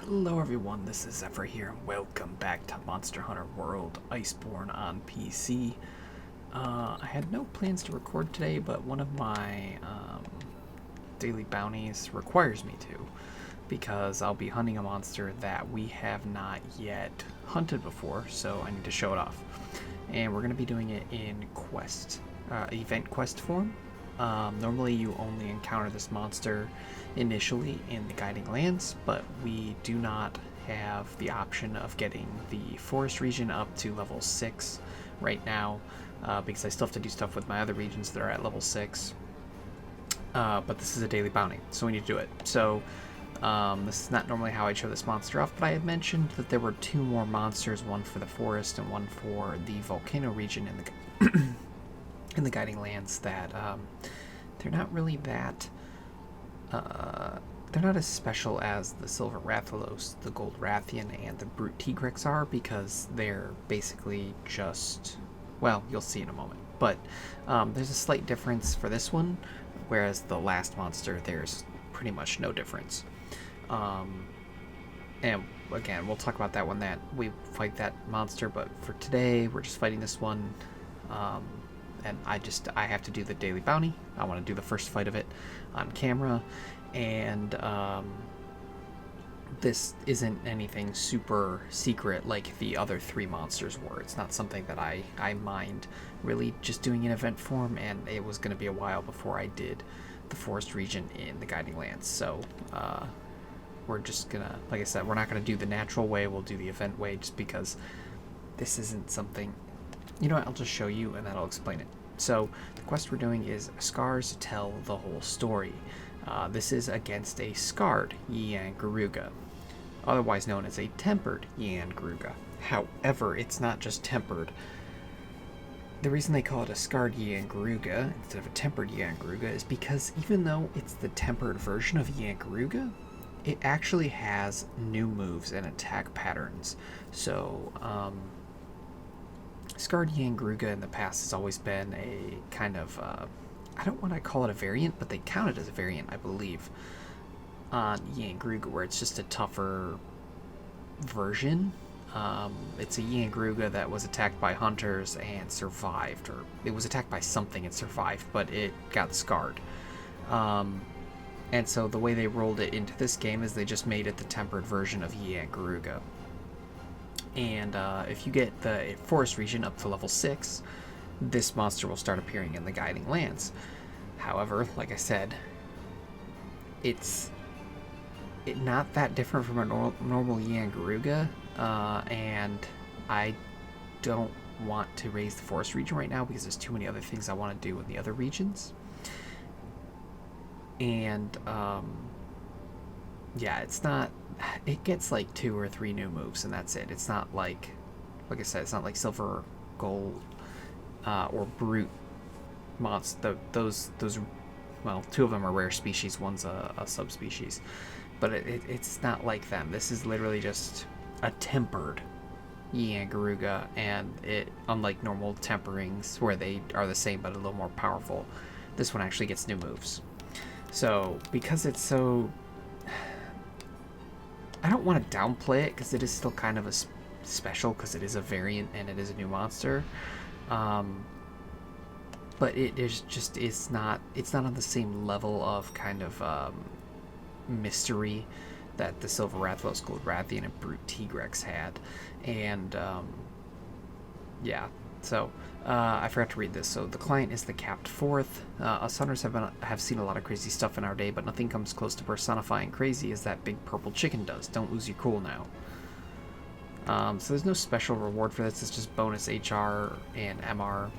Hello everyone, this is Xephyr here, and welcome back to Monster Hunter World Iceborne on PC. I had no plans to record today, but one of my daily bounties requires me to, because I'll be hunting a monster that we have not yet hunted before, so I need to show it off. And we're going to be doing it in event quest form. Normally you only encounter this monster initially in the Guiding Lands, but we do not have the option of getting the forest region up to level 6 right now, because I still have to do stuff with my other regions that are at level 6. But this is a daily bounty, so we need to do it. So this is not normally how I show this monster off, but I had mentioned that there were two more monsters, one for the forest and one for the volcano region in the in the Guiding Lands, that they're not really that they're not as special as the Silver Rathalos, the Gold Rathian, and the Brute Tigrex are, because they're basically just, well, you'll see in a moment. But there's a slight difference for this one, whereas the last monster, there's pretty much no difference. And again, we'll talk about that when we fight that monster, but for today, we're just fighting this one. And I have to do the daily bounty. I want to do the first fight of it on camera, and this isn't anything super secret like the other three monsters were. It's not something that I mind really just doing in event form, and it was going to be a while before I did the forest region in the Guiding Lands. So we're just gonna, like I said, we're not going to do the natural way, we'll do the event way, just because this isn't something. You know what, I'll just show you and that'll explain it. So, the quest we're doing is Scars Tell the Whole Story. This is against a scarred Yian Garuga, otherwise known as a tempered Yian Garuga. However, it's not just tempered. The reason they call it a scarred Yian Garuga instead of a tempered Yian Garuga is because even though it's the tempered version of Yian Garuga, it actually has new moves and attack patterns. So, Scarred Yian Garuga in the past has always been a kind of, I don't want to call it a variant, but they count it as a variant, I believe, on Yian Garuga, where it's just a tougher version. It's a Yian Garuga that was attacked by hunters and survived, or it was attacked by something and survived, but it got scarred. And so the way they rolled it into this game is they just made it the tempered version of Yian Garuga. And if you get the forest region up to level 6, this monster will start appearing in the Guiding Lands. However, like I said, it's not that different from a normal Yian Garuga, and I don't want to raise the forest region right now because there's too many other things I want to do in the other regions. And yeah, it's not. It gets like 2 or 3 new moves, and that's it. It's not like I said, it's not like Silver, Gold, or Brute monster. Those, well, 2 of them are rare species. One's a subspecies, but it's not like them. This is literally just a tempered Yian Garuga, and it, unlike normal temperings where they are the same but a little more powerful, this one actually gets new moves. So because it's so, I don't want to downplay it because it is still kind of a special, because it is a variant and it is a new monster. But it is just, it's not on the same level of kind of mystery that the Silver Rathalos, Gold Rathian, and Brute Tigrex had. And yeah, so I forgot to read this. So the client is the Capped Fourth. Us hunters have seen a lot of crazy stuff in our day, but nothing comes close to personifying crazy as that big purple chicken does. Don't lose your cool now. So there's no special reward for this. It's just bonus HR and MR.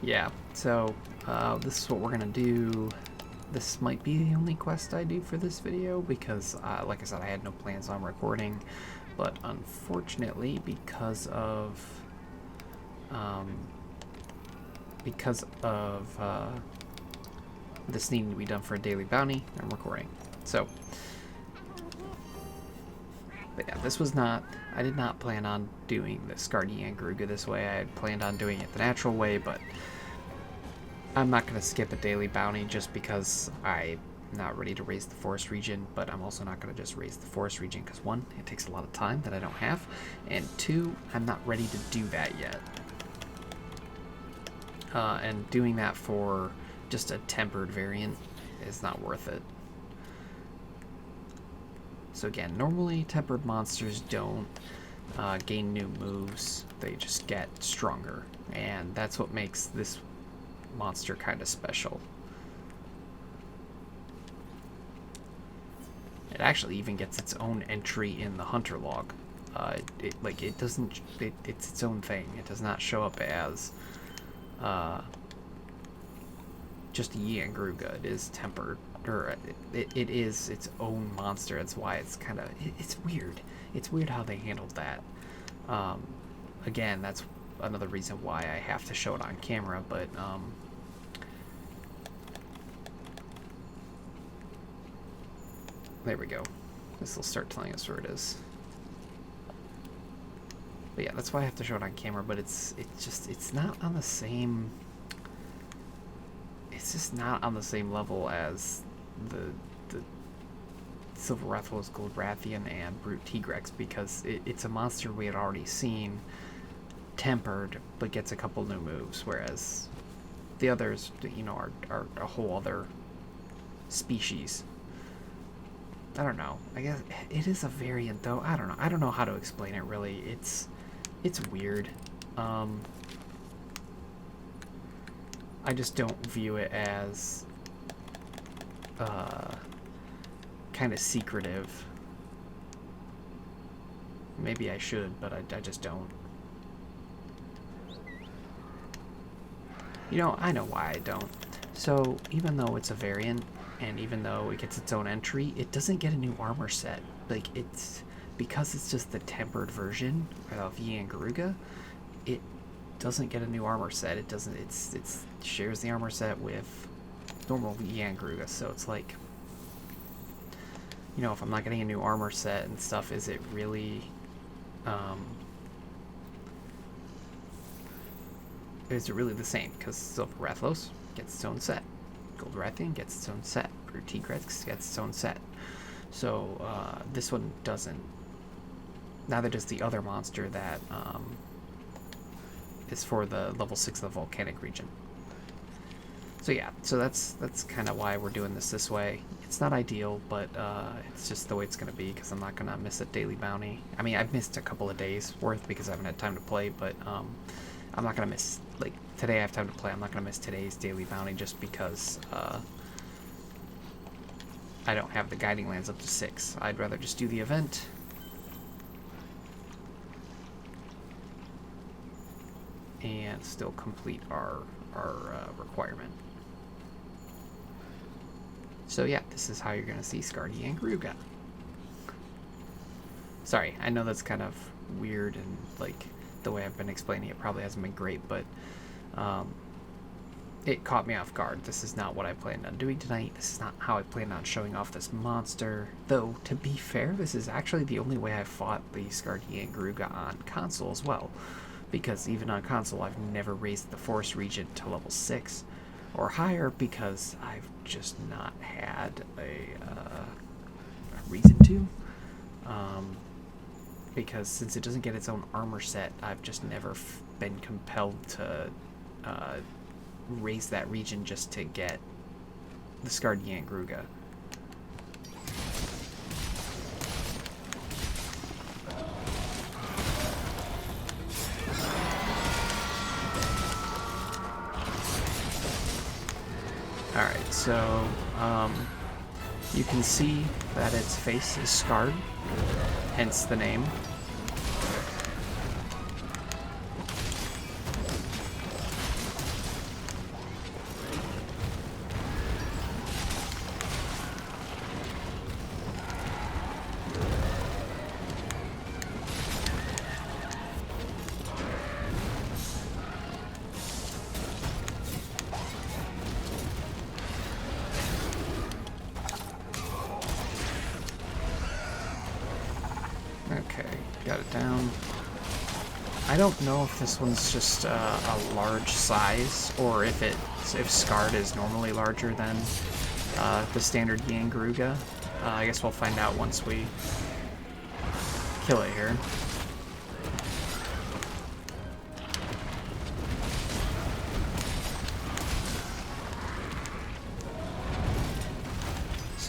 Yeah, so this is what we're gonna do. This might be the only quest I do for this video because, like I said, I had no plans on recording. But unfortunately, because of this needing to be done for a daily bounty, I'm recording. So, but yeah, this was not. I did not plan on doing the Scarred Yian Garuga this way. I had planned on doing it the natural way, but I'm not going to skip a daily bounty just because I I'm not ready to raise the forest region, but I'm also not going to just raise the forest region because, one, it takes a lot of time that I don't have, and two, I'm not ready to do that yet. And doing that for just a tempered variant is not worth it. So again, normally tempered monsters don't gain new moves, they just get stronger, and that's what makes this monster kind of special. It actually even gets its own entry in the hunter log. It's its own thing. It does not show up as just a Yangruga. It is tempered, or it is its own monster. That's why it's kind of it's weird. It's weird how they handled that. Again, that's another reason why I have to show it on camera, but there we go. This will start telling us where it is. But yeah, that's why I have to show it on camera, but it's not on the same... It's just not on the same level as the Silver Rathalos, Gold Rathian, and Brute Tigrex, because it's a monster we had already seen tempered, but gets a couple new moves, whereas the others, you know, are a whole other species. I don't know. I guess it is a variant, though. I don't know. I don't know how to explain it, really. It's weird. I just don't view it as kind of secretive. Maybe I should, but I just don't. You know, I know why I don't. So, even though it's a variant, and even though it gets its own entry, it doesn't get a new armor set. Like, because it's just the tempered version of Yangruga, it doesn't get a new armor set. It doesn't, it shares the armor set with normal Yangruga, so it's like, you know, if I'm not getting a new armor set and stuff, is it really, the same? Because Silver Rathalos gets its own set. Gold Rathian gets its own set. Brute Tigrex gets its own set. So, this one doesn't. Neither does the other monster that is for the level 6 of the volcanic region. So yeah, so that's kind of why we're doing this way. It's not ideal, but it's just the way it's going to be, because I'm not going to miss a daily bounty. I mean, I've missed a couple of days worth because I haven't had time to play, but I'm not going to miss, like, today I have time to play. I'm not going to miss today's daily bounty just because I don't have the guiding lands up to 6. I'd rather just do the event. And still complete our requirement. So yeah, this is how you're going to see Scarred Yangruga. Sorry, I know that's kind of weird, and like the way I've been explaining it probably hasn't been great, but it caught me off guard. This is not what I planned on doing tonight. This is not how I planned on showing off this monster. Though, to be fair, this is actually the only way I've fought the Scarred Yangruga on console as well. Because even on console, I've never raised the forest region to level 6 or higher, because I've just not had a reason to. Because since it doesn't get its own armor set, I've just never been compelled to raise that region just to get the Scarred Yangruga. Alright, so you can see that its face is scarred, hence the name. Okay, got it down. I don't know if this one's just a large size, or if Scarred is normally larger than the standard Yangaruga. I guess we'll find out once we kill it here.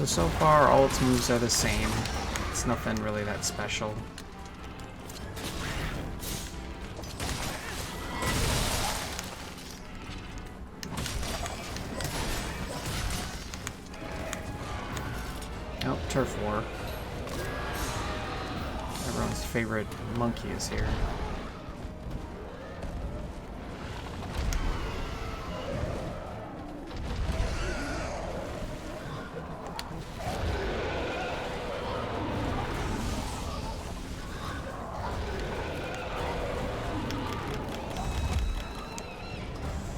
So far, all its moves are the same. It's nothing really that special. Oh, Turf War. Everyone's favorite monkey is here.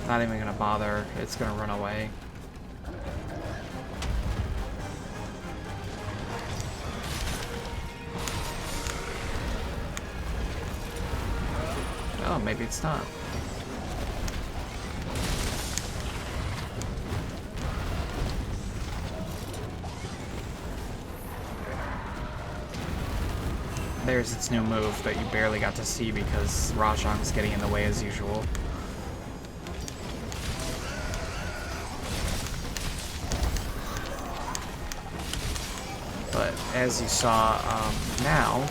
Not even gonna bother, it's gonna run away. Oh, maybe it's not. There's its new move that you barely got to see because Rajang's getting in the way as usual. But as you saw now,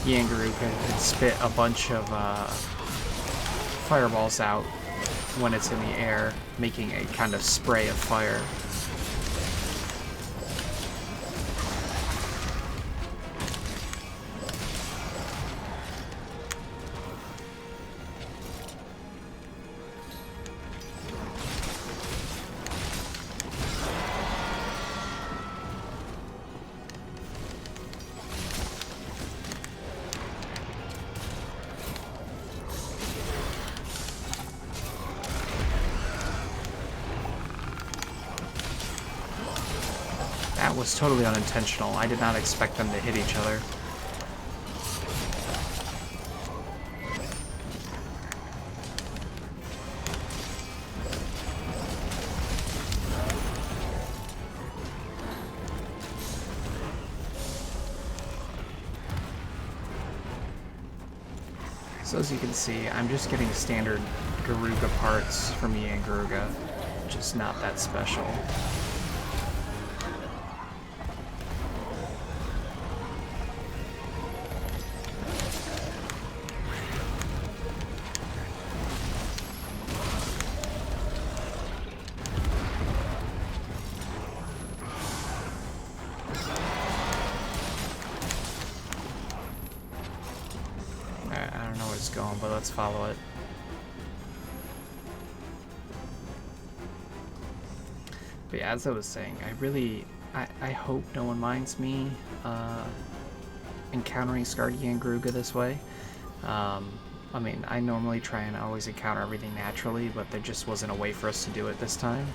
Yangaru can spit a bunch of fireballs out when it's in the air, making a kind of spray of fire. That was totally unintentional. I did not expect them to hit each other. So as you can see, I'm just getting standard Garuga parts from Yangaruga, just not that special. I don't know where it's going, but let's follow it. But yeah, as I was saying, I hope no one minds me encountering Scarred Yangaruga this way. I mean, I normally try and always encounter everything naturally, but there just wasn't a way for us to do it this time.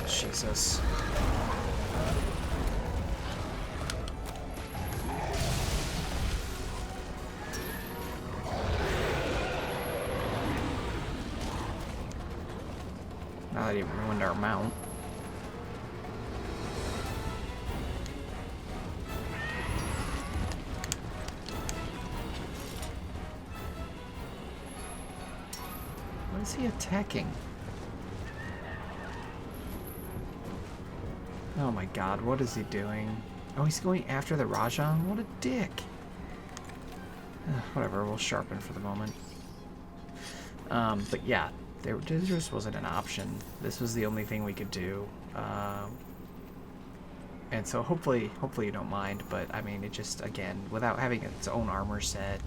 Jesus. Now that he ruined our mount. What is he attacking? Oh my god, what is he doing? Oh, he's going after the Rajang? What a dick. Whatever, we'll sharpen for the moment. But yeah, there just wasn't an option. This was the only thing we could do. And so hopefully you don't mind, but I mean, it just, again, without having its own armor set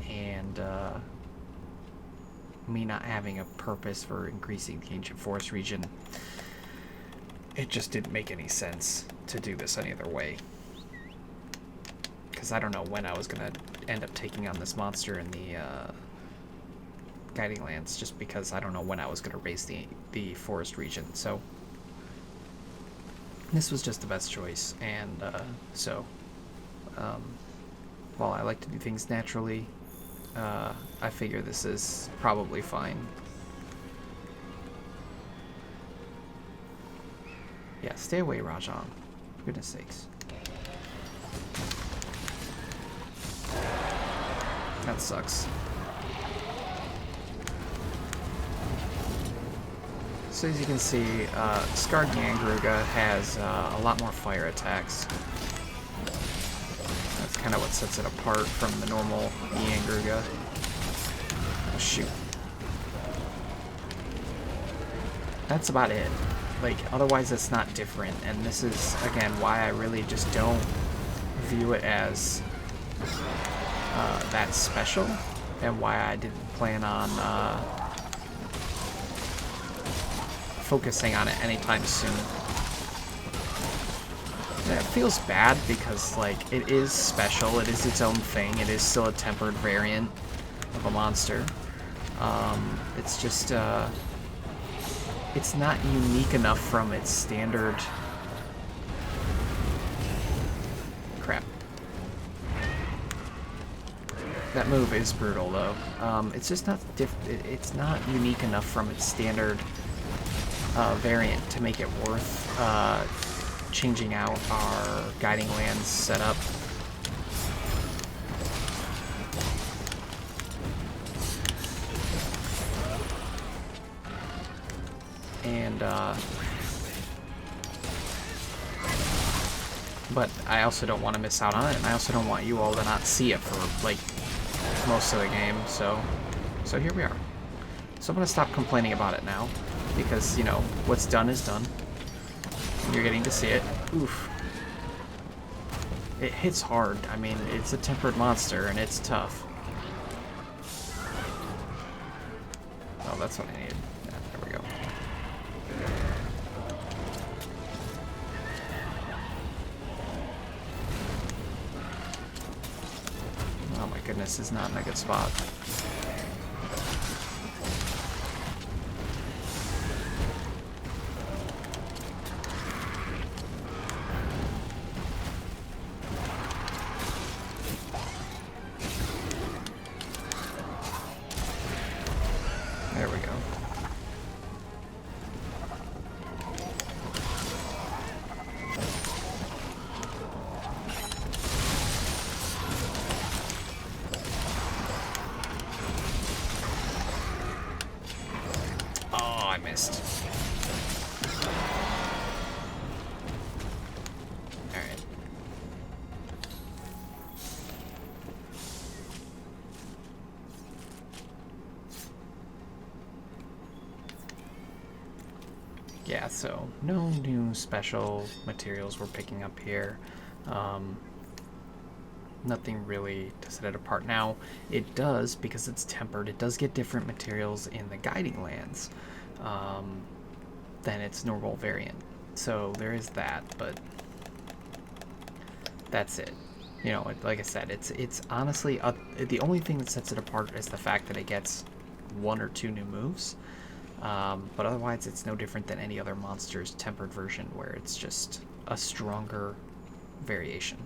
and me not having a purpose for increasing the Ancient Forest region, it just didn't make any sense to do this any other way. Because I don't know when I was going to end up taking on this monster in the Guiding Lands, just because I don't know when I was going to raise the forest region. So this was just the best choice, and so while I like to do things naturally, I figure this is probably fine. Yeah, stay away, Rajan. For goodness sakes. That sucks. So as you can see, Scarred Yangruga has a lot more fire attacks. That's kind of what sets it apart from the normal Yangruga. Oh, shoot. That's about it. Like, otherwise it's not different, and this is, again, why I really just don't view it as that special, and why I didn't plan on focusing on it anytime soon. And it feels bad because, like, it is special, it is its own thing, it is still a tempered variant of a monster. It's just, it's not unique enough from its standard... Crap. That move is brutal, though. It's just not it's not unique enough from its standard variant to make it worth changing out our Guiding Lands setup. And, but I also don't want to miss out on it, and I also don't want you all to not see it for, like, most of the game, so here we are. So I'm going to stop complaining about it now, because, you know, what's done is done. And you're getting to see it. Oof. It hits hard. I mean, it's a tempered monster, and it's tough. Oh, that's what I needed. Yeah, there we go. Oh my goodness, this is not in a good spot. There we go. Oh, I missed. All right. Yeah, so no new special materials we're picking up here. Nothing really to set it apart. Now, it does, because it's tempered, it does get different materials in the Guiding Lands than its normal variant. So there is that, but that's it. You know, like I said, it's honestly, the only thing that sets it apart is the fact that it gets 1 or 2 new moves. But otherwise, it's no different than any other monster's tempered version, where it's just a stronger variation.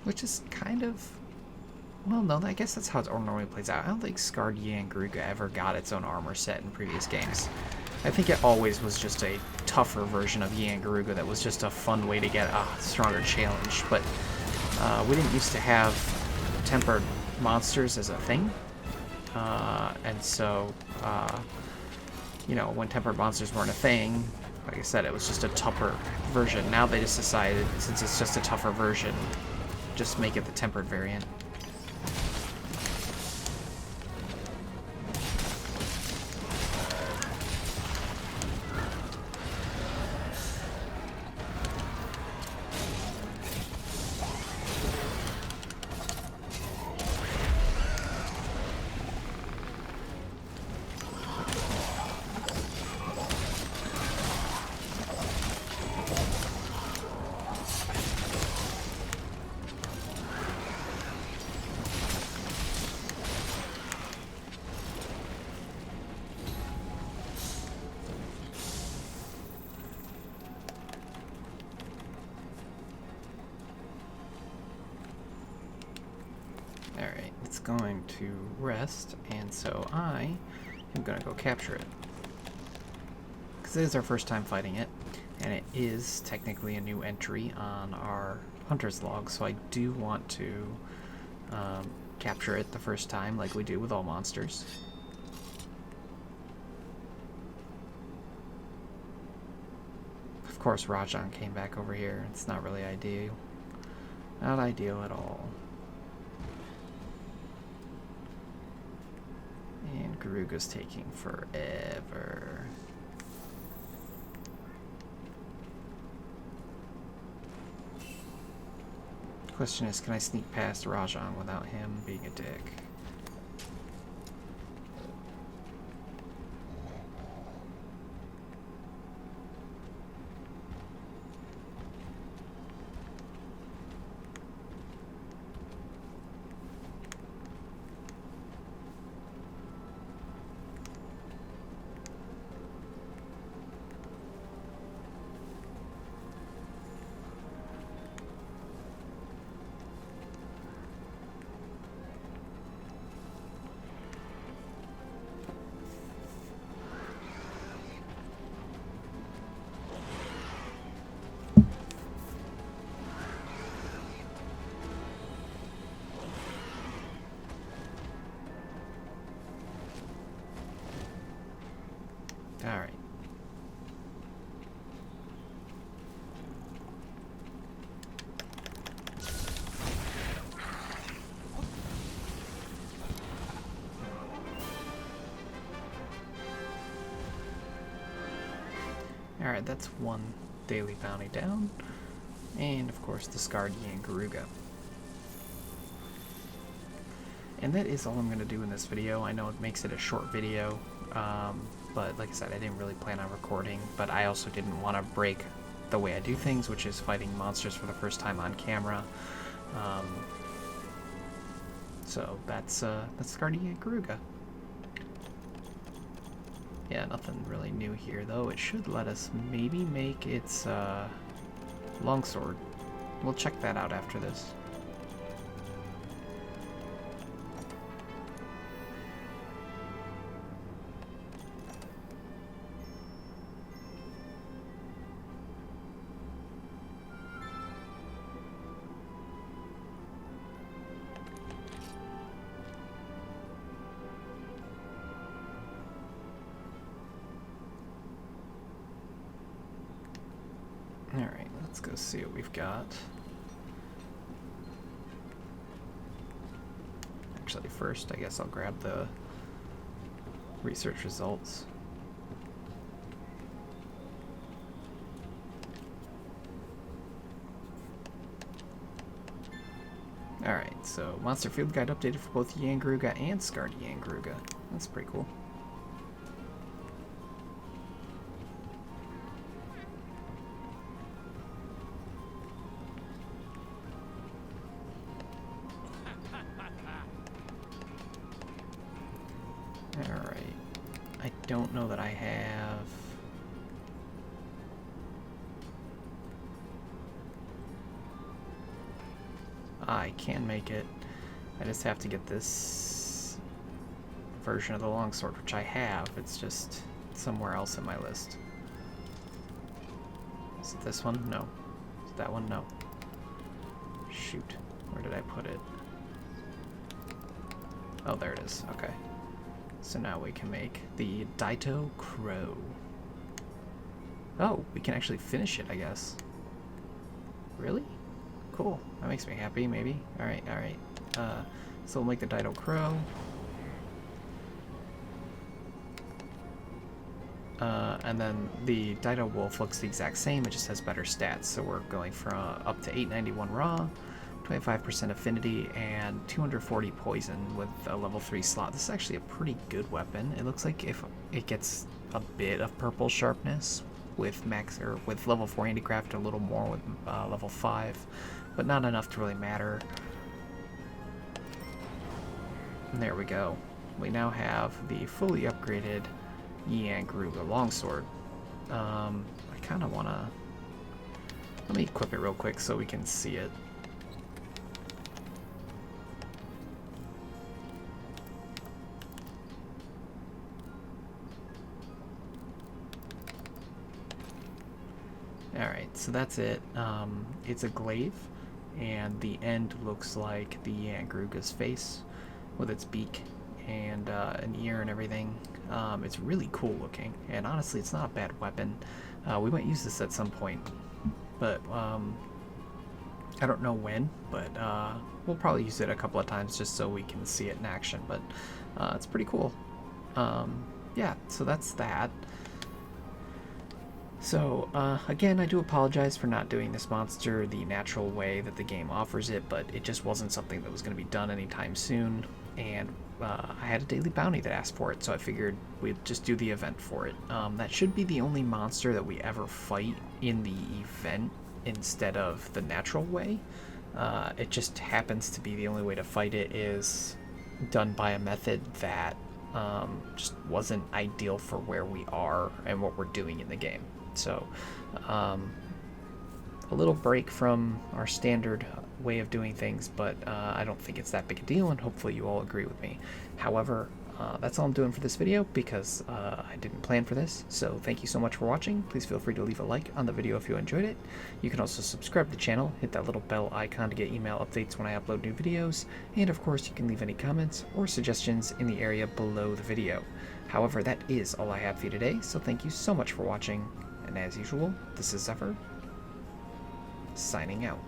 Which is kind of... Well, no, I guess that's how it normally plays out. I don't think Scarred Yangruga ever got its own armor set in previous games. I think it always was just a tougher version of Yangruga that was just a fun way to get a stronger challenge, but... we didn't used to have tempered monsters as a thing, and so, you know, when tempered monsters weren't a thing, like I said, it was just a tougher version. Now they just decided, since it's just a tougher version, just make it the tempered variant. going to rest, and so I am going to go capture it. Because it is our first time fighting it, and it is technically a new entry on our hunter's log, so I do want to capture it the first time like we do with all monsters. Of course, Rajan came back over here. It's not really ideal. Not ideal at all. And Garuga's taking forever. Question is, can I sneak past Rajan without him being a dick? Alright. Alright, that's one daily bounty down. And of course the Scarred and Garuga. And that is all I'm going to do in this video. I know it makes it a short video, but like I said, I didn't really plan on recording, but I also didn't want to break the way I do things, which is fighting monsters for the first time on camera. So that's Scardy and Garuga. Yeah, nothing really new here, though. It should let us maybe make its longsword. We'll check that out after this. Alright, let's go see what we've got. Actually, first, I guess I'll grab the research results. Alright, so Monster Field Guide updated for both Yangruga and Scarred Yangruga. That's pretty cool. Alright, I don't know that I have... I can make it. I just have to get this version of the longsword, which I have. It's just somewhere else in my list. Is it this one? No. Is it that one? No. Shoot. Where did I put it? Oh, there it is. Okay. So now we can make the Daito Crow. Oh, we can actually finish it, I guess. Really? Cool. That makes me happy, maybe. Alright, alright. So we'll make the Daito Crow. And then the Daito Wolf looks the exact same, it just has better stats. So we're going from up to 891 raw, 25% affinity, and 240 poison with a level 3 slot. This is actually a pretty good weapon. It looks like if it gets a bit of purple sharpness with max or with level 4 handicraft, a little more with level 5, but not enough to really matter. And there we go. We now have the fully upgraded Yangruga longsword. I kind of want to... Let me equip it real quick so we can see it. Alright, so that's it. It's a glaive, and the end looks like the Yangruga's face with its beak and an ear and everything. It's really cool looking, and honestly, it's not a bad weapon. We might use this at some point, but I don't know when, but we'll probably use it a couple of times just so we can see it in action, but it's pretty cool. Yeah, so that's that. So, again, I do apologize for not doing this monster the natural way that the game offers it, but it just wasn't something that was going to be done anytime soon, and I had a daily bounty that asked for it, so I figured we'd just do the event for it. That should be the only monster that we ever fight in the event instead of the natural way. It just happens to be the only way to fight it is done by a method that just wasn't ideal for where we are and what we're doing in the game. So, a little break from our standard way of doing things, but I don't think it's that big a deal, and hopefully you all agree with me. However, that's all I'm doing for this video because I didn't plan for this. So thank you so much for watching. Please feel free to leave a like on the video if you enjoyed it. You can also subscribe to the channel, hit that little bell icon to get email updates when I upload new videos, and of course you can leave any comments or suggestions in the area below the video. However, that is all I have for you today, so thank you so much for watching, and as usual, this is Xephyr, signing out.